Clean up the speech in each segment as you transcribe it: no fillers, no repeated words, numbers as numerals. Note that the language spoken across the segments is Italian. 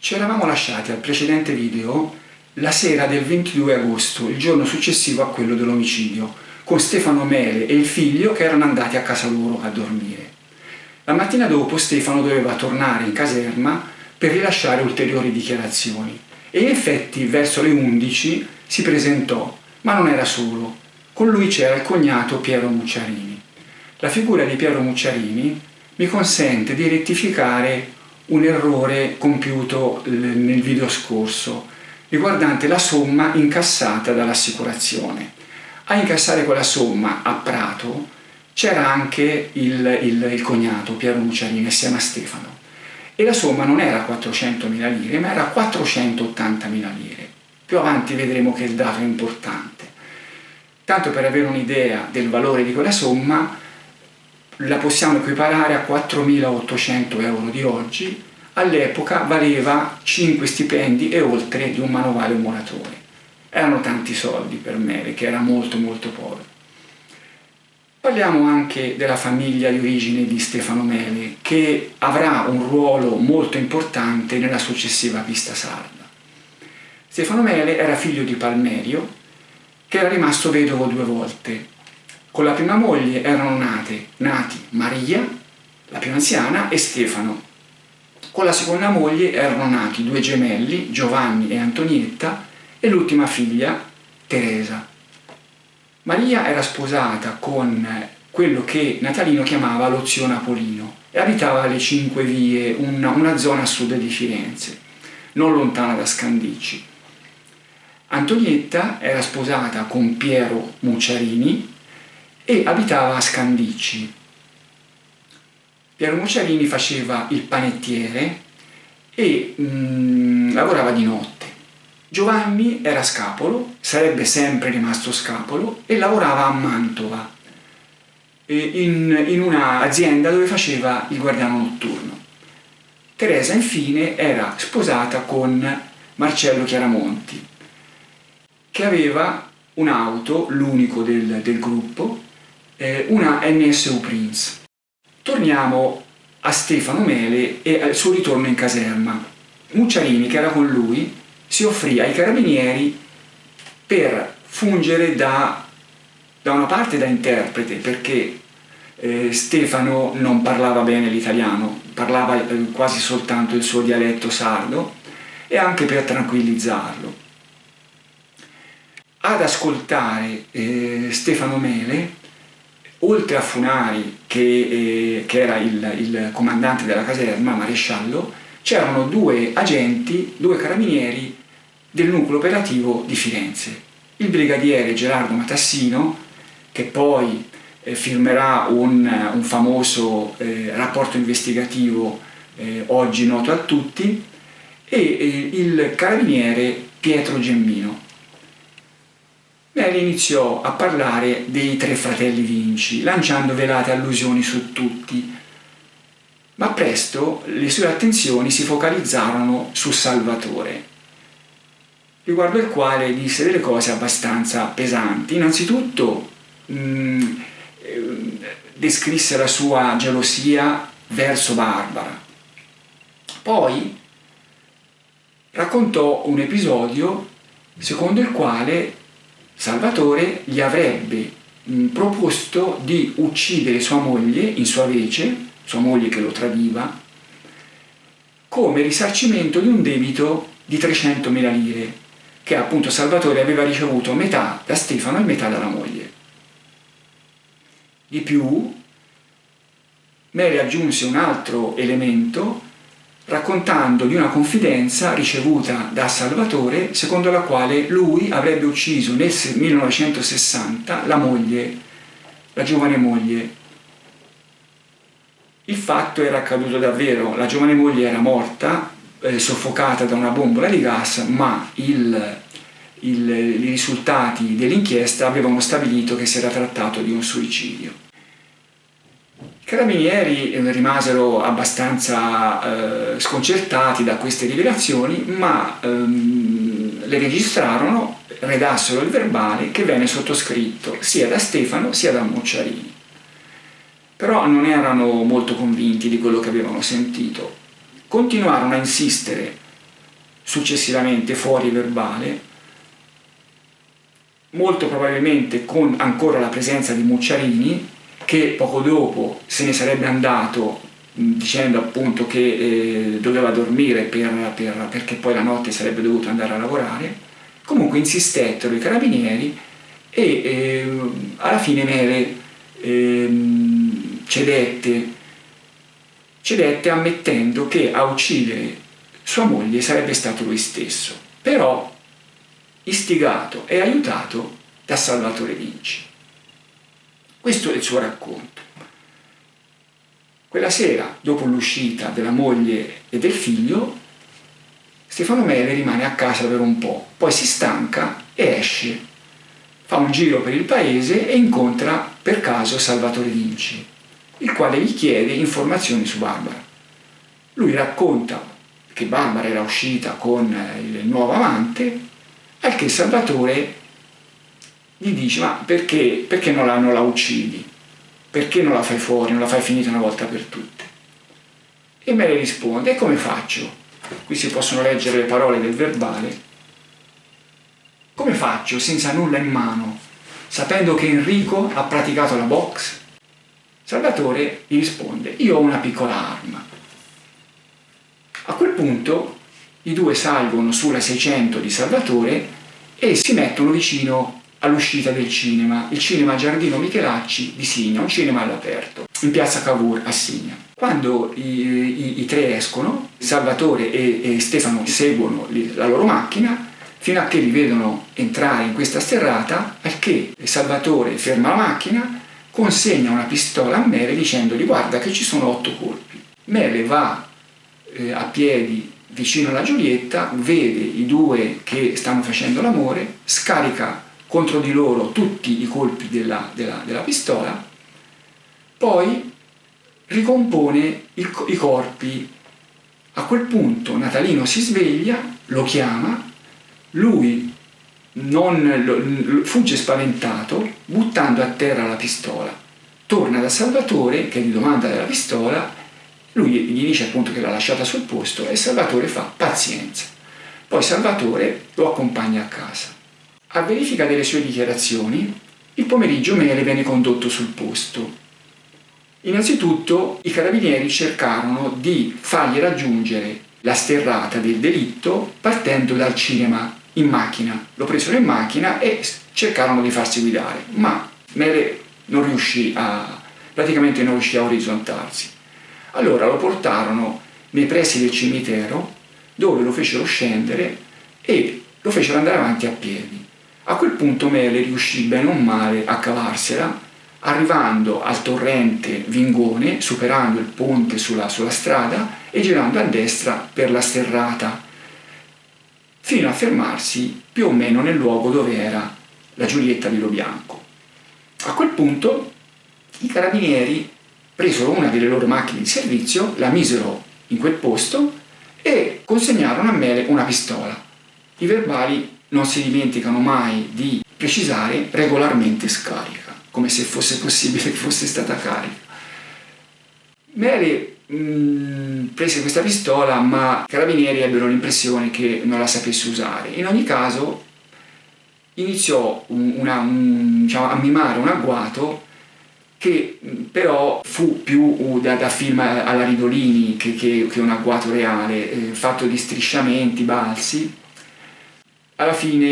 Ci eravamo lasciati al precedente video la sera del 22 agosto, il giorno successivo a quello dell'omicidio, con Stefano Mele e il figlio che erano andati a casa loro a dormire. La mattina dopo Stefano doveva tornare in caserma per rilasciare ulteriori dichiarazioni e in effetti verso le 11 si presentò, ma non era solo. Con lui c'era il cognato Piero Mucciarini. La figura di Piero Mucciarini mi consente di rettificare un errore compiuto nel video scorso riguardante la somma incassata dall'assicurazione. A incassare quella somma a Prato c'era anche il cognato Piero Mucciarini assieme a Stefano e la somma non era 400.000 lire ma era 480.000 lire. Più avanti vedremo che il dato è importante. Tanto per avere un'idea del valore di quella somma la possiamo equiparare a 4.800 euro di oggi, all'epoca valeva 5 stipendi e oltre di un manovale muratore. Erano tanti soldi per me, che era molto molto povero. Parliamo anche della famiglia di origine di Stefano Mele, che avrà un ruolo molto importante nella successiva pista sarda. Stefano Mele era figlio di Palmerio, che era rimasto vedovo 2 volte. Con la prima moglie erano nati Maria, la più anziana, e Stefano. Con la seconda moglie erano nati 2 gemelli, Giovanni e Antonietta, e l'ultima figlia, Teresa. Maria era sposata con quello che Natalino chiamava lo zio Napolino e abitava alle 5 Vie, una zona a sud di Firenze, non lontana da Scandicci. Antonietta era sposata con Piero Mucciarini e abitava a Scandicci. Piero Mucciarini faceva il panettiere e lavorava di notte. Giovanni era scapolo, sarebbe sempre rimasto scapolo e lavorava a Mantova, in un'azienda dove faceva il guardiano notturno. Teresa infine era sposata con Marcello Chiaramonti, che aveva un'auto, l'unico del gruppo, una NSU Prince. Torniamo a Stefano Mele e al suo ritorno in caserma. Mucciarini, che era con lui, si offrì ai carabinieri per fungere da una parte da interprete, perché Stefano non parlava bene l'italiano, parlava quasi soltanto il suo dialetto sardo, e anche per tranquillizzarlo. Ad ascoltare Stefano Mele, oltre a Funari, che era il comandante della caserma, maresciallo, c'erano 2 agenti, 2 carabinieri del nucleo operativo di Firenze. Il brigadiere Gerardo Matassino, che poi firmerà un famoso rapporto investigativo oggi noto a tutti, e il carabiniere Pietro Gemmino. Mele iniziò a parlare dei 3 fratelli Vinci, lanciando velate allusioni su tutti, ma presto le sue attenzioni si focalizzarono su Salvatore, riguardo il quale disse delle cose abbastanza pesanti. Innanzitutto descrisse la sua gelosia verso Barbara, poi raccontò un episodio secondo il quale Salvatore gli avrebbe proposto di uccidere sua moglie in sua vece, sua moglie che lo tradiva, come risarcimento di un debito di 300.000 lire, che appunto Salvatore aveva ricevuto metà da Stefano e metà dalla moglie. Di più, Mele aggiunse un altro elemento raccontando di una confidenza ricevuta da Salvatore secondo la quale lui avrebbe ucciso nel 1960 la moglie, la giovane moglie. Il fatto era accaduto davvero, la giovane moglie era morta, soffocata da una bombola di gas, ma i risultati dell'inchiesta avevano stabilito che si era trattato di un suicidio. I carabinieri rimasero abbastanza sconcertati da queste rivelazioni, ma le registrarono, redassero il verbale che venne sottoscritto sia da Stefano sia da Mucciarini. Però non erano molto convinti di quello che avevano sentito. Continuarono a insistere successivamente fuori verbale, molto probabilmente con ancora la presenza di Mucciarini, che poco dopo se ne sarebbe andato dicendo appunto che doveva dormire perché poi la notte sarebbe dovuto andare a lavorare. Comunque insistettero i carabinieri e alla fine Mele cedette ammettendo che a uccidere sua moglie sarebbe stato lui stesso, però istigato e aiutato da Salvatore Vinci. Questo è il suo racconto. Quella sera, dopo l'uscita della moglie e del figlio, Stefano Mele rimane a casa per un po', poi si stanca e esce, fa un giro per il paese e incontra per caso Salvatore Vinci, il quale gli chiede informazioni su Barbara. Lui racconta che Barbara era uscita con il nuovo amante, al che Salvatore gli dice: ma perché non la uccidi? Perché non la fai fuori, non la fai finita una volta per tutte? E Mele risponde: e come faccio? Qui si possono leggere le parole del verbale. Come faccio senza nulla in mano, sapendo che Enrico ha praticato la boxe? Salvatore gli risponde: io ho una piccola arma. A quel punto i due salgono sulla 600 di Salvatore e si mettono vicino all'uscita del cinema, il cinema Giardino Michelacci di Signa, un cinema all'aperto, in piazza Cavour a Signa. Quando i tre escono, Salvatore e Stefano seguono la loro macchina fino a che li vedono entrare in questa sterrata, al che Salvatore ferma la macchina, consegna una pistola a Mele dicendogli: guarda che ci sono 8 colpi. Mele va a piedi vicino alla Giulietta, vede i due che stanno facendo l'amore, scarica contro di loro tutti i colpi della pistola, poi ricompone i corpi. A quel punto Natalino si sveglia, lo chiama, lui fugge spaventato, buttando a terra la pistola. Torna da Salvatore che gli domanda della pistola, lui gli dice appunto che l'ha lasciata sul posto e Salvatore fa: pazienza. Poi Salvatore lo accompagna a casa. A verifica delle sue dichiarazioni, il pomeriggio Mele viene condotto sul posto. Innanzitutto i carabinieri cercarono di fargli raggiungere la sterrata del delitto partendo dal cinema in macchina. Lo presero in macchina e cercarono di farsi guidare, ma Mele praticamente non riuscì a orizzontarsi. Allora lo portarono nei pressi del cimitero, dove lo fecero scendere e lo fecero andare avanti a piedi. A quel punto Mele riuscì bene o male a cavarsela, arrivando al torrente Vingone, superando il ponte sulla strada e girando a destra per la sterrata, fino a fermarsi più o meno nel luogo dove era la Giulietta di Lobianco. A quel punto i carabinieri presero una delle loro macchine di servizio, la misero in quel posto e consegnarono a Mele una pistola. I verbali non si dimenticano mai di precisare regolarmente scarica, come se fosse possibile che fosse stata carica. Mele prese questa pistola, ma i carabinieri ebbero l'impressione che non la sapesse usare. In ogni caso iniziò a mimare un agguato che però fu più da film alla Ridolini che un agguato reale, fatto di strisciamenti, balzi. Alla fine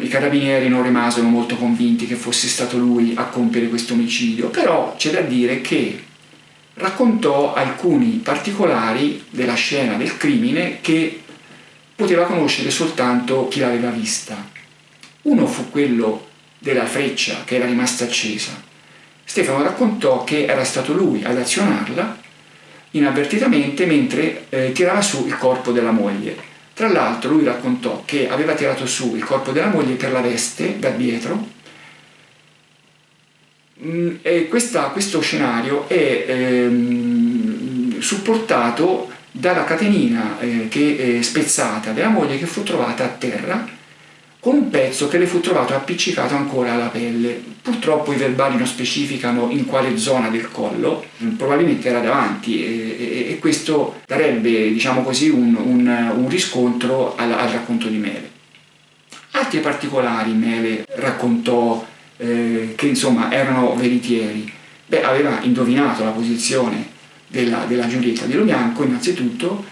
i carabinieri non rimasero molto convinti che fosse stato lui a compiere questo omicidio, però c'è da dire che raccontò alcuni particolari della scena del crimine che poteva conoscere soltanto chi l'aveva vista. Uno fu quello della freccia che era rimasta accesa. Stefano raccontò che era stato lui ad azionarla inavvertitamente mentre tirava su il corpo della moglie. Tra l'altro lui raccontò che aveva tirato su il corpo della moglie per la veste da dietro e questo scenario è supportato dalla catenina spezzata della moglie che fu trovata a terra con un pezzo che le fu trovato appiccicato ancora alla pelle. Purtroppo i verbali non specificano in quale zona del collo, probabilmente era davanti, e questo darebbe, diciamo così, un riscontro al racconto di Mele. Altri particolari Mele raccontò che insomma erano veritieri. Aveva indovinato la posizione della Giulietta di Lobianco innanzitutto,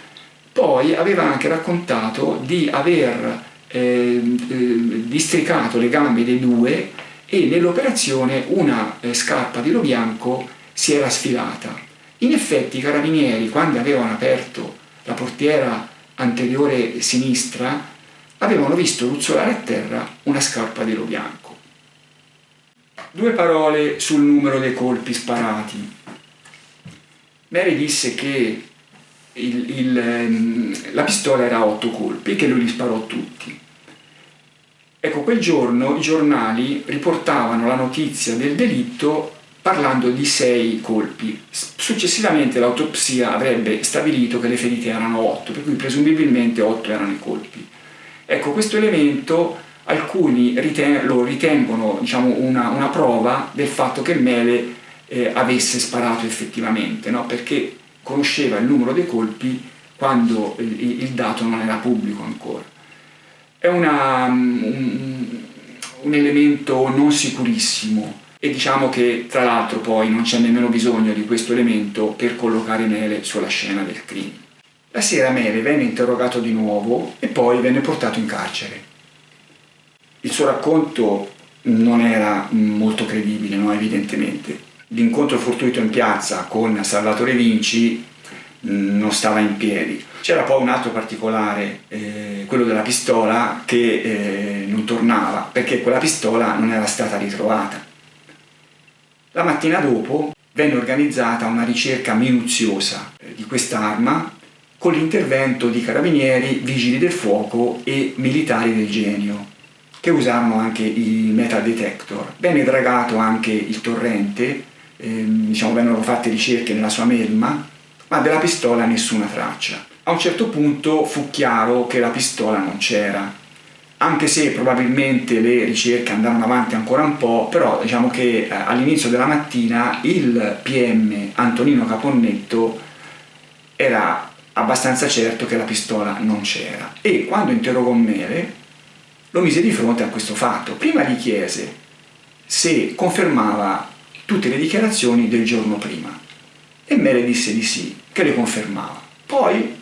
poi aveva anche raccontato di aver districato le gambe dei due, e nell'operazione una scarpa di Lobianco si era sfilata. In effetti i carabinieri, quando avevano aperto la portiera anteriore sinistra, avevano visto ruzzolare a terra una scarpa di Lobianco. 2 parole sul numero dei colpi sparati. Mele disse che la pistola era a 8 colpi e che lui li sparò tutti. Ecco, quel giorno i giornali riportavano la notizia del delitto parlando di 6 colpi. Successivamente l'autopsia avrebbe stabilito che le ferite erano 8, per cui presumibilmente 8 erano i colpi. Ecco, questo elemento alcuni lo ritengono, diciamo, una prova del fatto che Mele avesse sparato effettivamente, no? Perché conosceva il numero dei colpi quando il dato non era pubblico ancora. È un elemento non sicurissimo, e diciamo che tra l'altro poi non c'è nemmeno bisogno di questo elemento per collocare Mele sulla scena del crimine. La sera Mele venne interrogato di nuovo e poi venne portato in carcere. Il suo racconto non era molto credibile, no? Evidentemente. L'incontro fortuito in piazza con Salvatore Vinci non stava in piedi. C'era poi un altro particolare, quello della pistola, che non tornava, perché quella pistola non era stata ritrovata. La mattina dopo venne organizzata una ricerca minuziosa di quest'arma con l'intervento di carabinieri, vigili del fuoco e militari del Genio, che usarono anche i metal detector. Venne dragato anche il torrente, vennero fatte ricerche nella sua melma, ma della pistola nessuna traccia. A un certo punto fu chiaro che la pistola non c'era, anche se probabilmente le ricerche andarono avanti ancora un po', però diciamo che all'inizio della mattina il PM Antonino Caponnetto era abbastanza certo che la pistola non c'era, e quando interrogò Mele lo mise di fronte a questo fatto. Prima gli chiese se confermava tutte le dichiarazioni del giorno prima e Mele disse di sì, che le confermava. Poi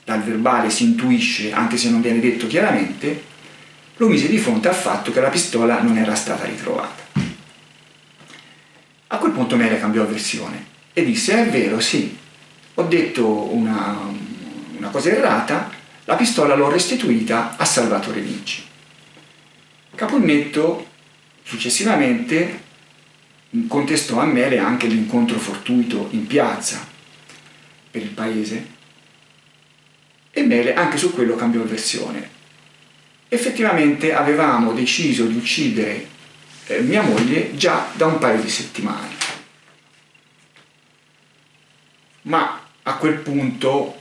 dal verbale si intuisce, anche se non viene detto chiaramente, lo mise di fronte al fatto che la pistola non era stata ritrovata. A quel punto Mele cambiò versione e disse: è vero, sì, ho detto una cosa errata, la pistola l'ho restituita a Salvatore Vinci. Caponnetto successivamente contestò a Mele anche l'incontro fortuito in piazza per il paese, e Mele anche su quello cambiò versione. Effettivamente avevamo deciso di uccidere mia moglie già da un paio di settimane, ma a quel punto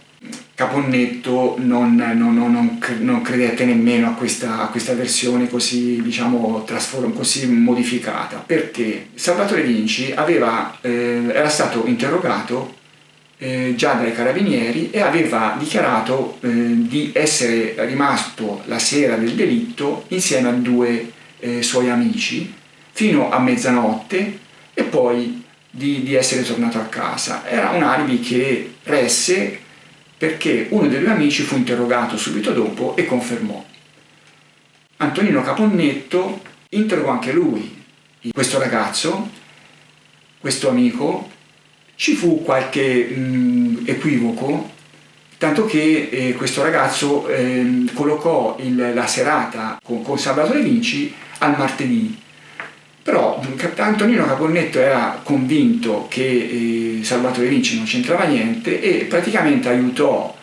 Caponnetto non credette nemmeno a questa versione così, diciamo, così modificata, perché Salvatore Vinci era stato interrogato già dai carabinieri e aveva dichiarato di essere rimasto la sera del delitto insieme a 2 suoi amici fino a mezzanotte, e poi di essere tornato a casa. Era un alibi che resse, perché uno dei 2 amici fu interrogato subito dopo e confermò. Antonino Caponnetto interrogò anche lui questo ragazzo, questo amico. Ci fu qualche equivoco, tanto che questo ragazzo collocò la serata con Salvatore Vinci al martedì. Però Antonino Caponnetto era convinto che Salvatore Vinci non c'entrava niente, e praticamente aiutò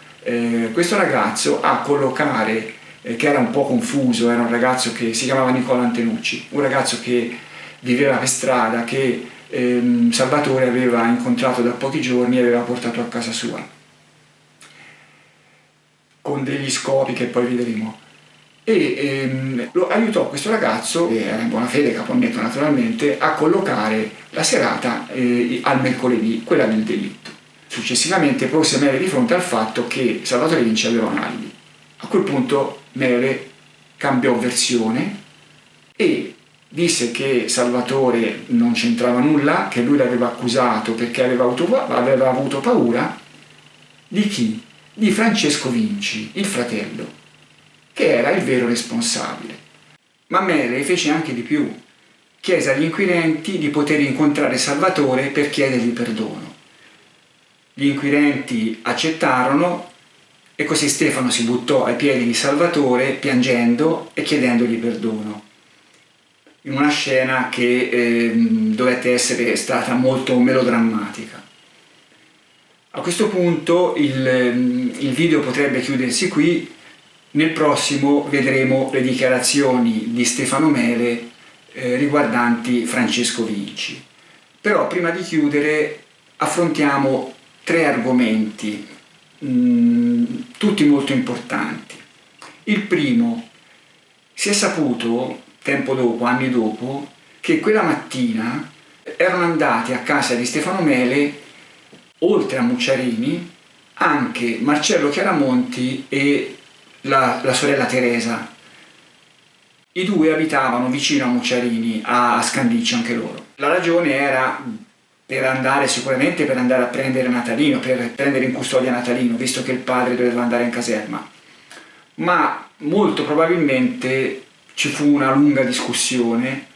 questo ragazzo a collocare, che era un po' confuso, era un ragazzo che si chiamava Nicola Antenucci, un ragazzo che viveva per strada, che Salvatore aveva incontrato da pochi giorni e aveva portato a casa sua, con degli scopi che poi vedremo. e lo aiutò questo ragazzo, che era in buona fede, caponnetto naturalmente, a collocare la serata al mercoledì, quella del delitto. Successivamente pose Mele di fronte al fatto che Salvatore Vinci aveva un alibi. A quel punto Mele cambiò versione e disse che Salvatore non c'entrava nulla, che lui l'aveva accusato perché aveva avuto paura di chi? Di Francesco Vinci, il fratello, che era il vero responsabile. Ma Mele fece anche di più. Chiese agli inquirenti di poter incontrare Salvatore per chiedergli perdono. Gli inquirenti accettarono e così Stefano si buttò ai piedi di Salvatore piangendo e chiedendogli perdono. In una scena che dovette essere stata molto melodrammatica. A questo punto il video potrebbe chiudersi qui. Nel prossimo vedremo le dichiarazioni di Stefano Mele riguardanti Francesco Vinci. Però prima di chiudere affrontiamo 3 argomenti, tutti molto importanti. Il primo: si è saputo tempo dopo, anni dopo, che quella mattina erano andati a casa di Stefano Mele, oltre a Mucciarini, anche Marcello Chiaramonti e la sorella Teresa. I 2 abitavano vicino a Mucciarini, a Scandiccio anche loro. La ragione era sicuramente per andare a prendere Natalino, per prendere in custodia Natalino, visto che il padre doveva andare in caserma. Ma molto probabilmente ci fu una lunga discussione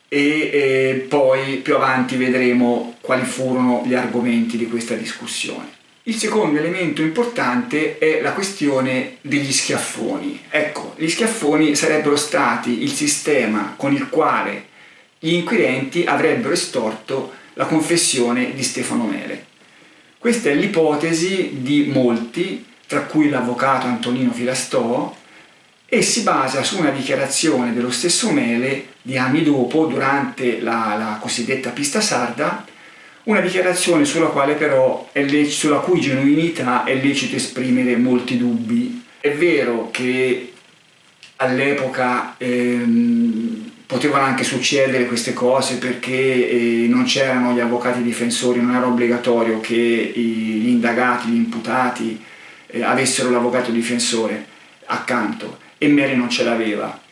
e poi più avanti vedremo quali furono gli argomenti di questa discussione. Il secondo elemento importante è la questione degli schiaffoni. Ecco, gli schiaffoni sarebbero stati il sistema con il quale gli inquirenti avrebbero estorto la confessione di Stefano Mele. Questa è l'ipotesi di molti, tra cui l'avvocato Antonino Filastò, e si basa su una dichiarazione dello stesso Mele di anni dopo, durante la cosiddetta pista sarda, una dichiarazione sulla cui genuinità è lecito esprimere molti dubbi. È vero che all'epoca potevano anche succedere queste cose perché non c'erano gli avvocati difensori, non era obbligatorio che gli indagati, gli imputati avessero l'avvocato difensore accanto, e Mele non ce l'aveva.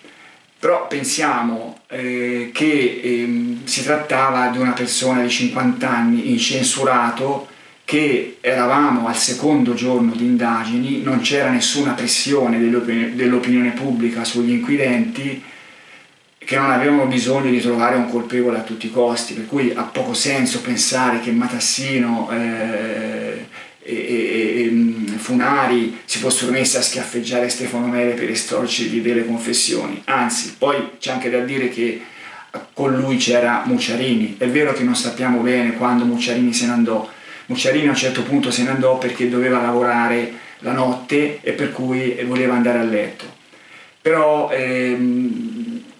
Però pensiamo che si trattava di una persona di 50 anni, incensurato, che eravamo al secondo giorno di indagini, non c'era nessuna pressione dell'opinione pubblica sugli inquirenti, che non avevano bisogno di trovare un colpevole a tutti i costi, per cui ha poco senso pensare che Matassino e Funari si fossero messi a schiaffeggiare Stefano Mele per estorcergli delle confessioni. Anzi, poi c'è anche da dire che con lui c'era Mucciarini. È vero che non sappiamo bene quando Mucciarini se ne andò. Mucciarini a un certo punto se ne andò perché doveva lavorare la notte e per cui voleva andare a letto. Però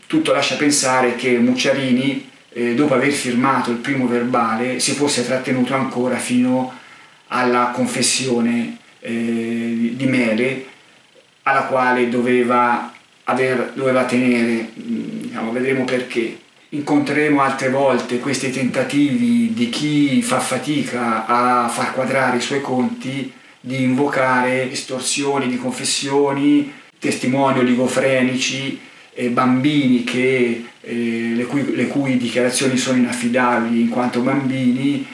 tutto lascia pensare che Mucciarini, dopo aver firmato il primo verbale, si fosse trattenuto ancora fino alla confessione di Mele, alla quale doveva tenere, vedremo perché. Incontreremo altre volte questi tentativi di chi fa fatica a far quadrare i suoi conti, di invocare estorsioni di confessioni, testimoni oligofrenici, bambini le cui dichiarazioni sono inaffidabili in quanto bambini,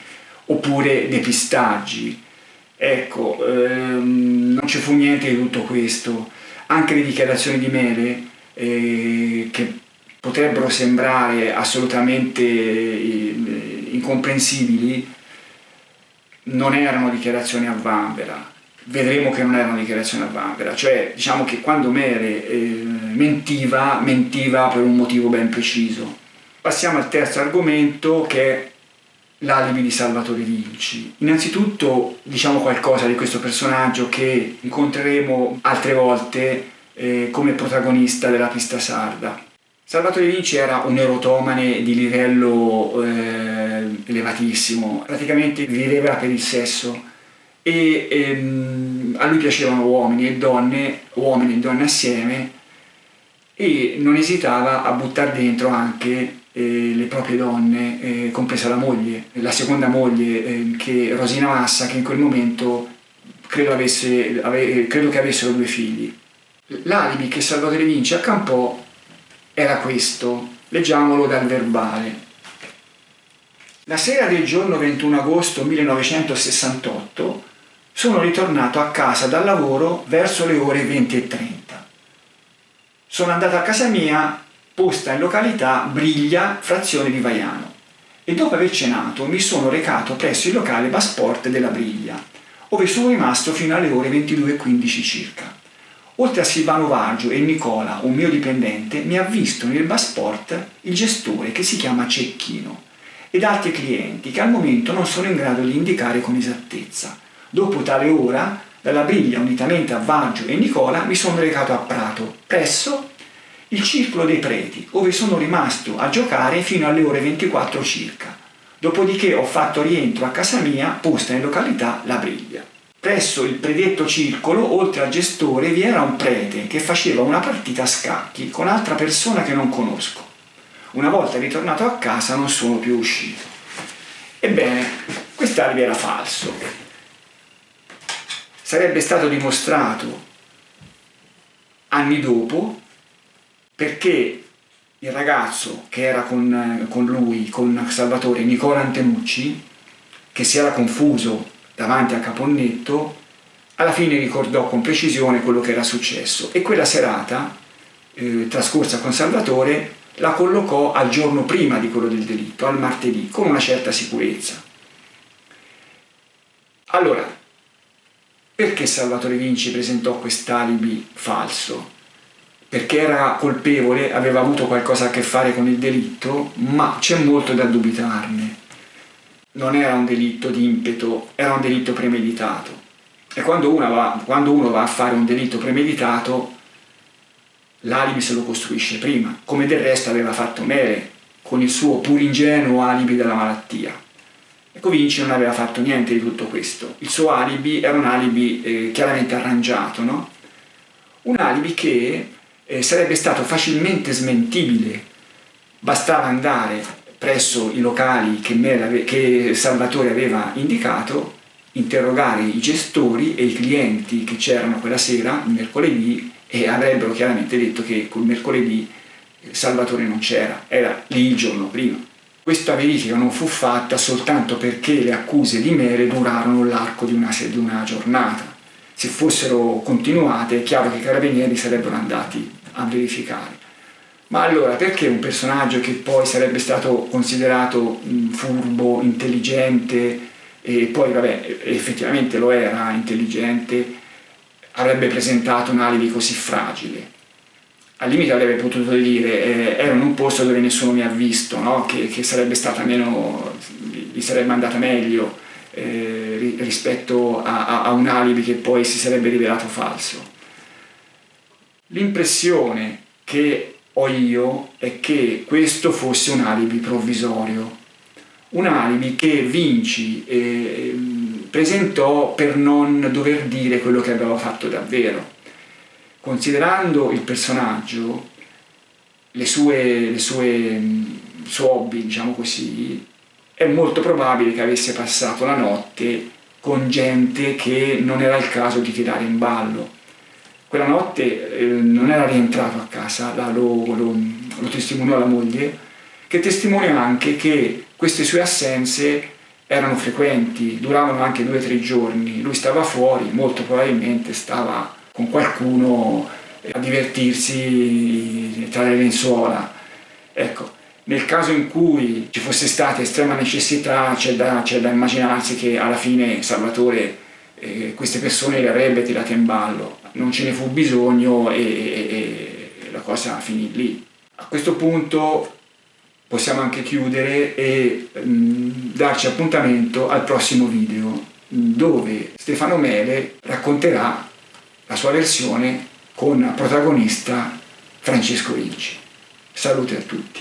oppure depistaggi. Ecco, non ci fu niente di tutto questo. Anche le dichiarazioni di Mele, che potrebbero sembrare assolutamente incomprensibili, non erano dichiarazioni a vanvera. Vedremo che non erano dichiarazioni a vanvera, cioè diciamo che quando Mele mentiva per un motivo ben preciso. Passiamo al terzo argomento, che è l'alibi di Salvatore Vinci. Innanzitutto diciamo qualcosa di questo personaggio che incontreremo altre volte come protagonista della pista sarda. Salvatore Vinci era un erotomane di livello elevatissimo, praticamente viveva per il sesso a lui piacevano uomini e donne assieme, e non esitava a buttare dentro anche le proprie donne, compresa la moglie, la seconda moglie, che Rosina Massa, che in quel momento credo che avessero 2 figli. L'alibi che Salvatore Vinci accampò era questo, leggiamolo dal verbale. La sera del giorno 21 agosto 1968 sono ritornato a casa dal lavoro verso le ore 20:30. Sono andato a casa mia, posta in località Briglia, frazione di Vaiano, e dopo aver cenato mi sono recato presso il locale Basport della Briglia, ove sono rimasto fino alle ore 22:15 circa. Oltre a Silvano Vaggio e Nicola, un mio dipendente, mi ha visto nel Basport il gestore, che si chiama Cecchino, ed altri clienti che al momento non sono in grado di indicare con esattezza. Dopo tale ora, dalla Briglia, unitamente a Vaggio e Nicola, mi sono recato a Prato, presso il Circolo dei Preti, ove sono rimasto a giocare fino alle ore 24 circa. Dopodiché ho fatto rientro a casa mia, posta in località La Briglia. Presso il predetto circolo, oltre al gestore, vi era un prete che faceva una partita a scacchi con altra persona che non conosco. Una volta ritornato a casa non sono più uscito. Ebbene, quest'alibi era falso. Sarebbe stato dimostrato anni dopo, perché il ragazzo che era con lui, con Salvatore, Nicola Antenucci, che si era confuso davanti a Caponnetto, alla fine ricordò con precisione quello che era successo, e quella serata trascorsa con Salvatore la collocò al giorno prima di quello del delitto, al martedì, con una certa sicurezza. Allora, perché Salvatore Vinci presentò quest'alibi falso? Perché era colpevole, aveva avuto qualcosa a che fare con il delitto, ma c'è molto da dubitarne. Non era un delitto di impeto, era un delitto premeditato. E quando uno va a fare un delitto premeditato, l'alibi se lo costruisce prima, come del resto aveva fatto Mele con il suo pur ingenuo alibi della malattia. Ecco, Vinci non aveva fatto niente di tutto questo. Il suo alibi era un alibi chiaramente arrangiato, no? Un alibi che sarebbe stato facilmente smentibile. Bastava andare presso i locali che Salvatore aveva indicato, interrogare i gestori e i clienti che c'erano quella sera, il mercoledì, e avrebbero chiaramente detto che quel mercoledì Salvatore non c'era, era lì il giorno prima. Questa verifica non fu fatta soltanto perché le accuse di Mele durarono l'arco di una giornata. Se fossero continuate, è chiaro che i carabinieri sarebbero andati a verificare. Ma allora, perché un personaggio che poi sarebbe stato considerato furbo, intelligente, e poi effettivamente lo era, intelligente, avrebbe presentato un alibi così fragile? Al limite avrebbe potuto dire ero in un posto dove nessuno mi ha visto, no? che sarebbe stata meno, gli sarebbe andata meglio rispetto a un alibi che poi si sarebbe rivelato falso. L'impressione che ho io è che questo fosse un alibi provvisorio, un alibi che Vinci presentò per non dover dire quello che aveva fatto davvero. Considerando il personaggio, le sue hobby, diciamo così, è molto probabile che avesse passato la notte con gente che non era il caso di tirare in ballo. Quella notte non era rientrato a casa, lo testimoniò la moglie, che testimonia anche che queste sue assenze erano frequenti, duravano anche 2 o 3 giorni. Lui stava fuori, molto probabilmente stava con qualcuno a divertirsi tra le lenzuola. Ecco, nel caso in cui ci fosse stata estrema necessità, c'è da immaginarsi che alla fine Salvatore queste persone le avrebbe tirate in ballo. Non ce ne fu bisogno e la cosa finì lì. A questo punto possiamo anche chiudere e darci appuntamento al prossimo video, dove Stefano Mele racconterà la sua versione con protagonista Francesco Vinci. Salute a tutti.